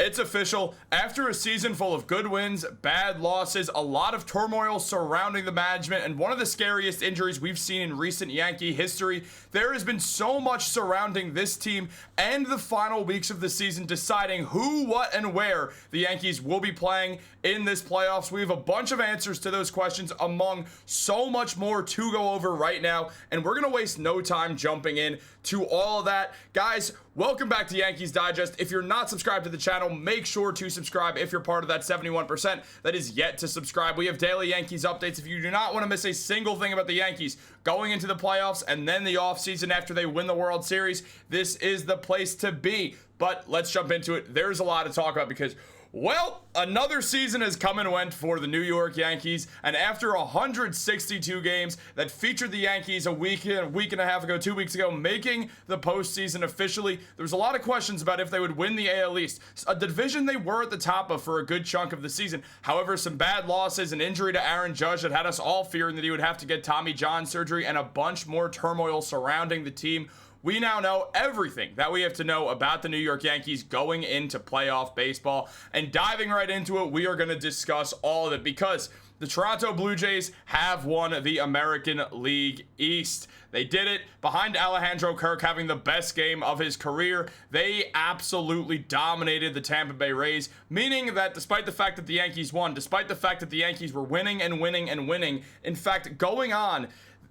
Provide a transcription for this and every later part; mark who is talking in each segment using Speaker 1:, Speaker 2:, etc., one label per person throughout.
Speaker 1: It's official. After a season full of good wins, bad losses, a lot of turmoil surrounding the management, and one of the scariest injuries we've seen in recent Yankee history, there has been so much surrounding this team and the final weeks of the season deciding who, what, and where the Yankees will be playing in this playoffs. We have a bunch of answers to those questions among so much more to go over right now, and we're going to waste no time jumping in to all of that. Guys, welcome back to Yankees Digest. If you're not subscribed to the channel, make sure to subscribe if you're part of that 71% that is yet to subscribe. We have daily Yankees updates. If you do not want to miss a single thing about the Yankees going into the playoffs and then the offseason after they win the World Series, this is the place to be. But let's jump into it. There's a lot to talk about because, well, another season has come and went for the New York Yankees, and after 162 games that featured the Yankees a week and a half ago, 2 weeks ago, making the postseason officially, there was a lot of questions about if they would win the AL East, a division they were at the top of for a good chunk of the season. However, some bad losses, an injury to Aaron Judge that had us all fearing that he would have to get Tommy John surgery, and a bunch more turmoil surrounding the team. We now know everything that we have to know about the New York Yankees going into playoff baseball. And diving right into it, we are going to discuss all of it because the Toronto Blue Jays have won the American League East. They did it behind Alejandro Kirk having the best game of his career. They absolutely dominated the Tampa Bay Rays, meaning that despite the fact that the Yankees won, despite the fact that the Yankees were winning and winning and winning, in fact, going on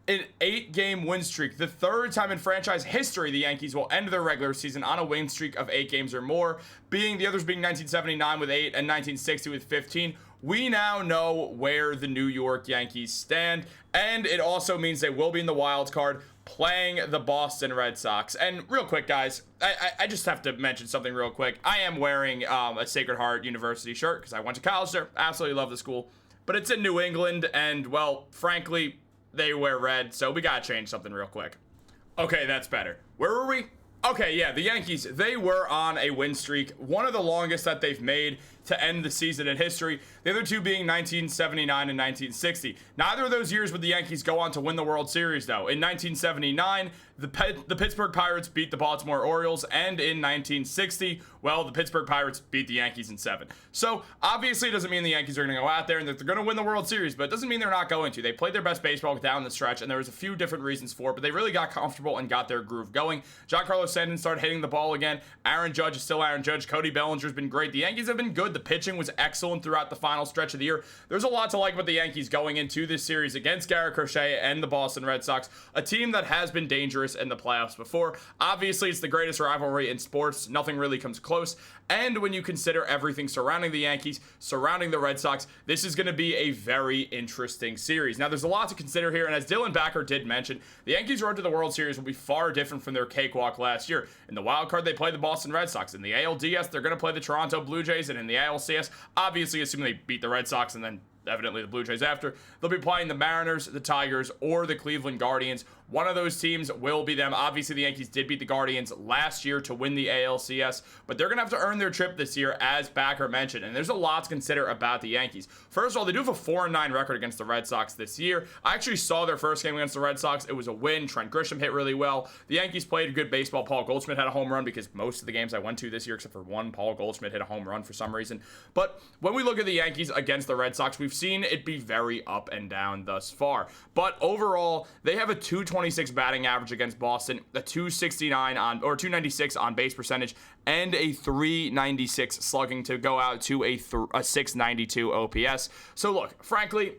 Speaker 1: an 8-game win streak, the third time in franchise history the Yankees will end their regular season on a win streak of 8 games or more, being the others being 1979 with 8 and 1960 with 15. We now know where the New York Yankees stand, and it also means they will be in the wild card playing the Boston Red Sox. And real quick, guys, I just have to mention something real quick. I am wearing a Sacred Heart University shirt because I went to college there. Absolutely love the school, but it's in New England, and, well, frankly, they wear red, so we gotta change something real quick. Okay, that's better. Where were we? Okay, yeah, the Yankees, they were on a win streak, one of the longest that they've made to end the season in history, the other two being 1979 and 1960. Neither of those years would the Yankees go on to win the World Series, though. In 1979, the Pittsburgh Pirates beat the Baltimore Orioles, and in 1960, well, the Pittsburgh Pirates beat the Yankees in 7. So, obviously, it doesn't mean the Yankees are going to go out there and that they're going to win the World Series, but it doesn't mean they're not going to. They played their best baseball down the stretch, and there was a few different reasons for it, but they really got comfortable and got their groove going. Giancarlo Stanton started hitting the ball again. Aaron Judge is still Aaron Judge. Cody Bellinger's been great. The Yankees have been good. The pitching was excellent throughout the final stretch of the year. There's a lot to like about the Yankees going into this series against Gerrit Cole and the Boston Red Sox, a team that has been dangerous in the playoffs before. Obviously, it's the greatest rivalry in sports. Nothing really comes close. And when you consider everything surrounding the Yankees, surrounding the Red Sox, this is going to be a very interesting series. Now, there's a lot to consider here, and as Dylan Backer did mention, the Yankees' road to the World Series will be far different from their cakewalk last year. In the wild card, they play the Boston Red Sox. In the ALDS, they're going to play the Toronto Blue Jays, and in the ALCS, obviously, assuming they beat the Red Sox and then evidently the Blue Jays after, they'll be playing the Mariners, the Tigers, or the Cleveland Guardians. One of those teams will be them. Obviously, the Yankees did beat the Guardians last year to win the ALCS, but they're going to have to earn their trip this year, as Backer mentioned, and there's a lot to consider about the Yankees. First of all, they do have a 4-9 record against the Red Sox this year. I actually saw their first game against the Red Sox. It was a win. Trent Grisham hit really well. The Yankees played good baseball. Paul Goldschmidt had a home run because most of the games I went to this year, except for one, Paul Goldschmidt hit a home run for some reason. But when we look at the Yankees against the Red Sox, we've seen it be very up and down thus far. But overall, they have a .226 batting average against Boston, a 296 on base percentage, and a 396 slugging to go out to a 692 OPS. So look, frankly,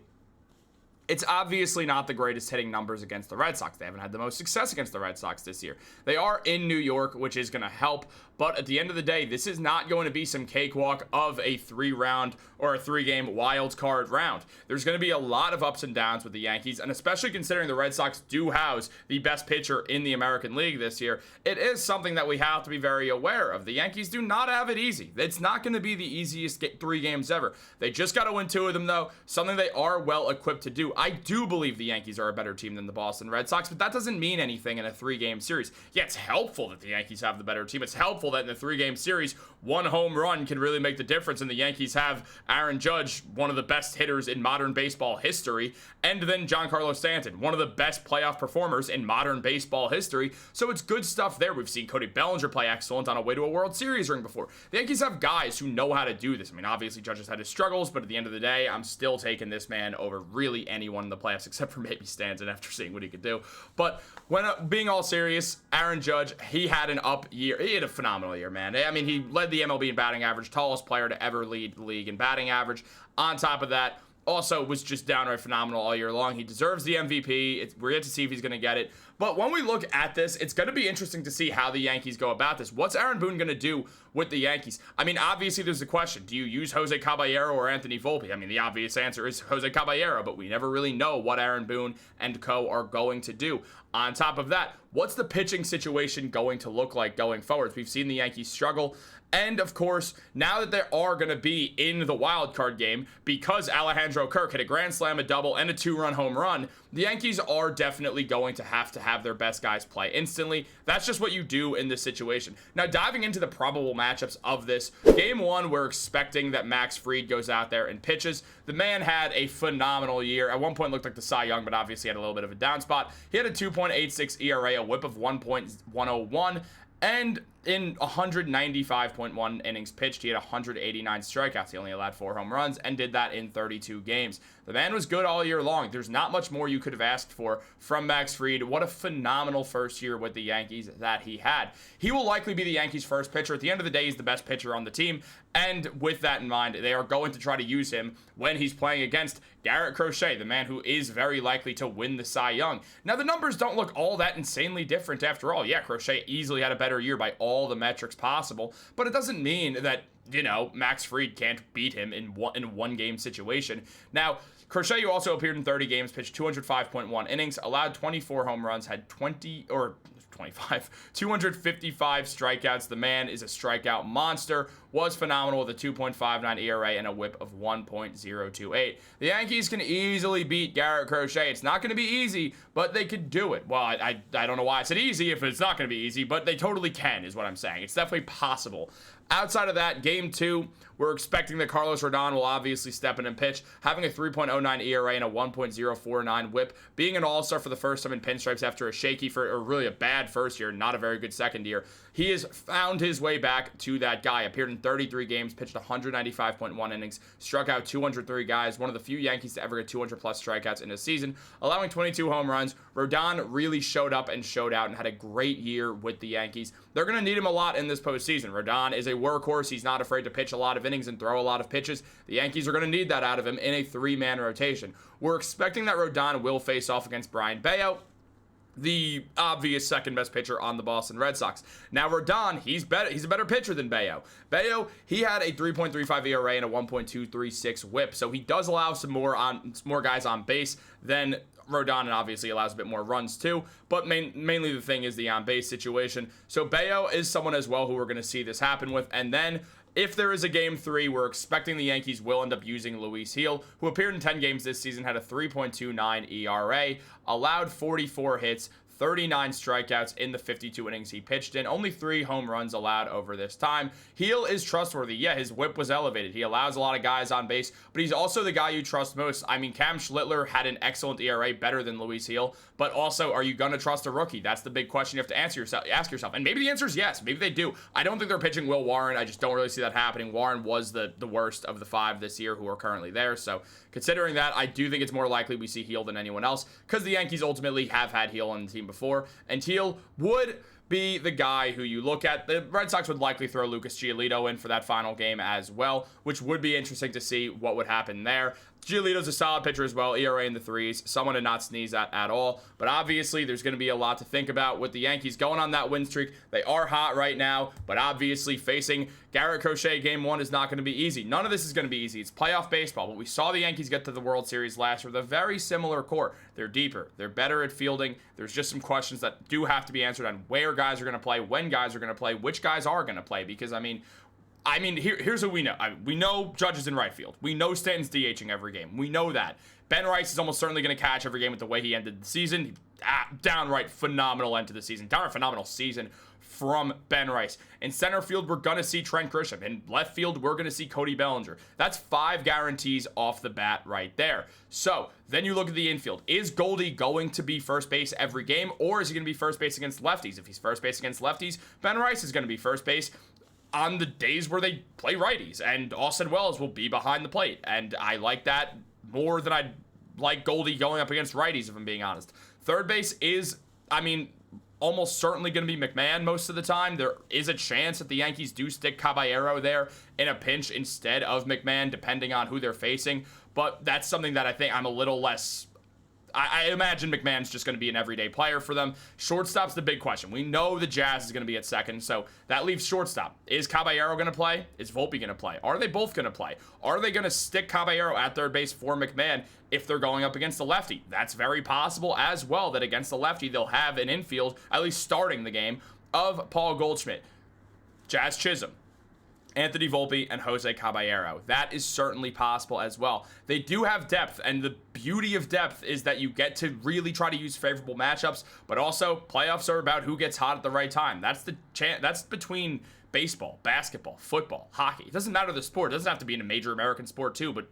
Speaker 1: it's obviously not the greatest hitting numbers against the Red Sox. They haven't had the most success against the Red Sox this year. They are in New York, which is going to help. But at the end of the day, this is not going to be some cakewalk of a 3-round or a 3-game wild card round. There's going to be a lot of ups and downs with the Yankees, and especially considering the Red Sox do house the best pitcher in the American League this year, it is something that we have to be very aware of. The Yankees do not have it easy. It's not going to be the easiest 3 games ever. They just got to win 2 of them, though, something they are well equipped to do. I do believe the Yankees are a better team than the Boston Red Sox, but that doesn't mean anything in a 3-game series. Yeah, it's helpful that the Yankees have the better team. It's helpful hopeful that in the 3-game series, one home run can really make the difference, and the Yankees have Aaron Judge, one of the best hitters in modern baseball history, and then Giancarlo Stanton, one of the best playoff performers in modern baseball history. So it's good stuff there. We've seen Cody Bellinger play excellent on a way to a World Series ring before. The Yankees have guys who know how to do this. I mean, obviously Judge has had his struggles, but at the end of the day, I'm still taking this man over really anyone in the playoffs except for maybe Stanton after seeing what he could do. But when being all serious, Aaron Judge, he had an up year. He had a phenomenal year, man. I mean, he led the MLB in batting average, tallest player to ever lead the league in batting average. On top of that, also was just downright phenomenal all year long. He deserves the MVP. We're yet to see if he's going to get it. But when we look at this, it's going to be interesting to see how the Yankees go about this. What's Aaron Boone going to do with the Yankees? I mean, obviously there's a question. Do you use Jose Caballero or Anthony Volpe? I mean, the obvious answer is Jose Caballero, but we never really know what Aaron Boone and co are going to do. On top of that, what's the pitching situation going to look like going forward? We've seen the Yankees struggle. And, of course, now that they are going to be in the wild card game, because Alejandro Kirk hit a grand slam, a double, and a 2-run home run, the Yankees are definitely going to have their best guys play instantly. That's just what you do in this situation. Now, diving into the probable matchups of this, Game 1, we're expecting that Max Fried goes out there and pitches. The man had a phenomenal year. At one point, looked like the Cy Young, but obviously had a little bit of a down spot. He had a 2.86 ERA, a whip of 1.101, and in 195.1 innings pitched, he had 189 strikeouts. He only allowed 4 home runs and did that in 32 games. The man was good all year long. There's not much more you could have asked for from Max Fried. What a phenomenal first year with the Yankees that he had. He will likely be the Yankees' first pitcher. At the end of the day, he's the best pitcher on the team. And with that in mind, they are going to try to use him when he's playing against Gerrit Cole, the man who is very likely to win the Cy Young. Now, the numbers don't look all that insanely different after all. Yeah, Cole easily had a better year by all the metrics possible, but it doesn't mean that, Max Fried can't beat him in one game situation. Now, Crochet also appeared in 30 games, pitched 205.1 innings, allowed 24 home runs, had 255 strikeouts. The man is a strikeout monster, was phenomenal with a 2.59 ERA and a whip of 1.028. The Yankees can easily beat Gerrit Cole. It's not going to be easy, but they could do it. Well, I don't know why I said easy if it's not going to be easy, but they totally can is what I'm saying. It's definitely possible. Outside of that, Game 2, we're expecting that Carlos Rodon will obviously step in and pitch, having a 3.09 ERA and a 1.049 whip, being an all-star for the first time in pinstripes after really a bad first year, not a very good second year. He has found his way back to that guy. Appeared in 33 games, pitched 195.1 innings, struck out 203 guys, one of the few Yankees to ever get 200-plus strikeouts in a season, allowing 22 home runs. Rodon really showed up and showed out and had a great year with the Yankees. They're going to need him a lot in this postseason. Rodon is a workhorse. He's not afraid to pitch a lot of innings and throw a lot of pitches. The Yankees are going to need that out of him in a 3-man rotation. We're expecting that Rodon will face off against Brayan Bello, the obvious second-best pitcher on the Boston Red Sox. Now, Rodon, he's a better pitcher than Bello. Bello, he had a 3.35 ERA and a 1.236 whip, so he does allow some more guys on base than Rodon, and obviously allows a bit more runs too, but mainly the thing is the on-base situation. So Bello is someone as well who we're going to see this happen with, and then if there is a Game 3, we're expecting the Yankees will end up using Luis Gil, who appeared in 10 games this season, had a 3.29 ERA, allowed 44 hits, 39 strikeouts in the 52 innings he pitched in. Only 3 home runs allowed over this time. Gil is trustworthy. Yeah, his whip was elevated. He allows a lot of guys on base, but he's also the guy you trust most. I mean, Cam Schlittler had an excellent ERA, better than Luis Gil, but also, are you going to trust a rookie? That's the big question you have to ask yourself. And maybe the answer is yes. Maybe they do. I don't think they're pitching Will Warren. I just don't really see that happening. Warren was the worst of the 5 this year who are currently there. So considering that, I do think it's more likely we see Gil than anyone else, because the Yankees ultimately have had Gil on the team before, and Gil would be the guy who you look at. The Red Sox would likely throw Lucas Giolito in for that final game as well, which would be interesting to see what would happen there. Giolito's a solid pitcher as well, ERA in the 3s, someone to not sneeze at all. But obviously, there's going to be a lot to think about with the Yankees going on that win streak. They are hot right now, but obviously facing Gerrit Cole Game 1 is not going to be easy. None of this is going to be easy. It's playoff baseball, but we saw the Yankees get to the World Series last year with a very similar core. They're deeper. They're better at fielding. There's just some questions that do have to be answered on where guys are going to play, when guys are going to play, which guys are going to play, because, I mean, I mean, here's what we know. We know Judge is in right field. We know Stanton's DHing every game. We know that. Ben Rice is almost certainly going to catch every game with the way he ended the season. Downright phenomenal end to the season. Downright phenomenal season from Ben Rice. In center field, we're going to see Trent Grisham. In left field, we're going to see Cody Bellinger. That's 5 guarantees off the bat right there. So then you look at the infield. Is Goldie going to be first base every game, or is he going to be first base against lefties? If he's first base against lefties, Ben Rice is going to be first base on the days where they play righties, and Austin Wells will be behind the plate. And I like that more than I'd like Goldie going up against righties, if I'm being honest. Third base is, I mean, almost certainly going to be McMahon most of the time. There is a chance that the Yankees do stick Caballero there in a pinch instead of McMahon, depending on who they're facing. But that's something that I think I'm a little less... I imagine McMahon's just going to be an everyday player for them. Shortstop's the big question. We know the Jazz is going to be at second, so that leaves shortstop. Is Caballero going to play? Is Volpe going to play? Are they both going to play? Are they going to stick Caballero at third base for McMahon if they're going up against the lefty? That's very possible as well, that against the lefty, they'll have an infield, at least starting the game, of Paul Goldschmidt, Jazz Chisholm, Anthony Volpe, and Jose Caballero. That is certainly possible as well. They do have depth, and the beauty of depth is that you get to really try to use favorable matchups, but also playoffs are about who gets hot at the right time. That's between baseball, basketball, football, hockey. It doesn't matter the sport. It doesn't have to be in a major American sport too, but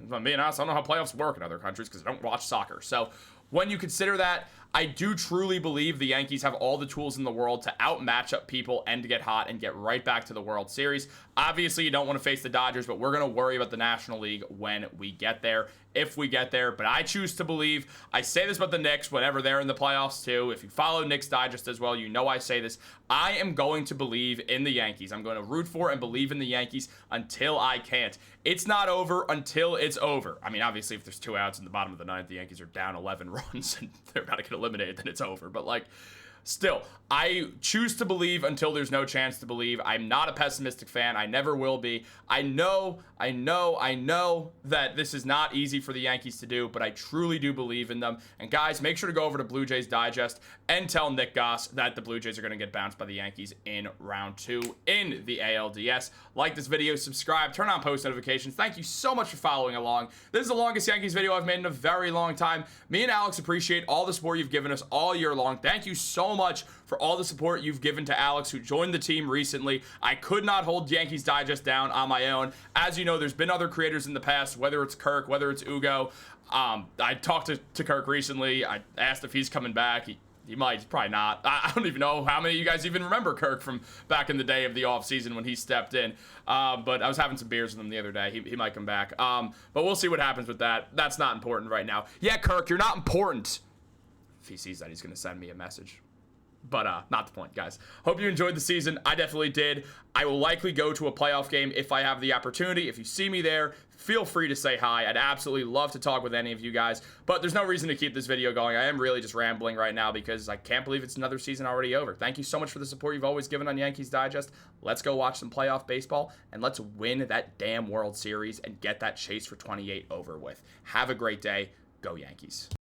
Speaker 1: if I'm being honest, I don't know how playoffs work in other countries because I don't watch soccer. So when you consider that, I do truly believe the Yankees have all the tools in the world to outmatch up people and to get hot and get right back to the World Series. Obviously, you don't want to face the Dodgers, but we're going to worry about the National League when we get there, if we get there. But I choose to believe, I say this about the Knicks whenever they're in the playoffs too. If you follow Knicks Digest as well, you know I say this. I am going to believe in the Yankees. I'm going to root for and believe in the Yankees until I can't. It's not over until it's over. I mean, obviously, if there's 2 outs in the bottom of the ninth, the Yankees are down 11 runs and they're about to get eliminated, then it's over. But like, still, I choose to believe until there's no chance to believe. I'm not a pessimistic fan. I never will be. I know that this is not easy for the Yankees to do, but I truly do believe in them. And guys, make sure to go over to Blue Jays Digest and tell Nick Goss that the Blue Jays are going to get bounced by the Yankees in round 2 in the ALDS. Like this video, subscribe, turn on post notifications. Thank you so much for following along. This is the longest Yankees video I've made in a very long time. Me and Alex appreciate all the support you've given us all year long. Thank you so much for all the support you've given to Alex, who joined the team recently. I could not hold Yankees Digest down on my own. As you know, there's been other creators in the past, whether it's Kirk, whether it's Ugo. I talked to Kirk recently. I asked if he's coming back. He might, he's probably not. I don't even know how many of you guys even remember Kirk from back in the day of the offseason when he stepped in. But I was having some beers with him the other day. He might come back. But we'll see what happens with that. That's not important right now. Yeah, Kirk, you're not important. If he sees that, he's going to send me a message. But not the point, guys. Hope you enjoyed the season. I definitely did. I will likely go to a playoff game if I have the opportunity. If you see me there, feel free to say hi. I'd absolutely love to talk with any of you guys. But there's no reason to keep this video going. I am really just rambling right now because I can't believe it's another season already over. Thank you so much for the support you've always given on Yankees Digest. Let's go watch some playoff baseball, and let's win that damn World Series and get that chase for 28 over with. Have a great day. Go Yankees.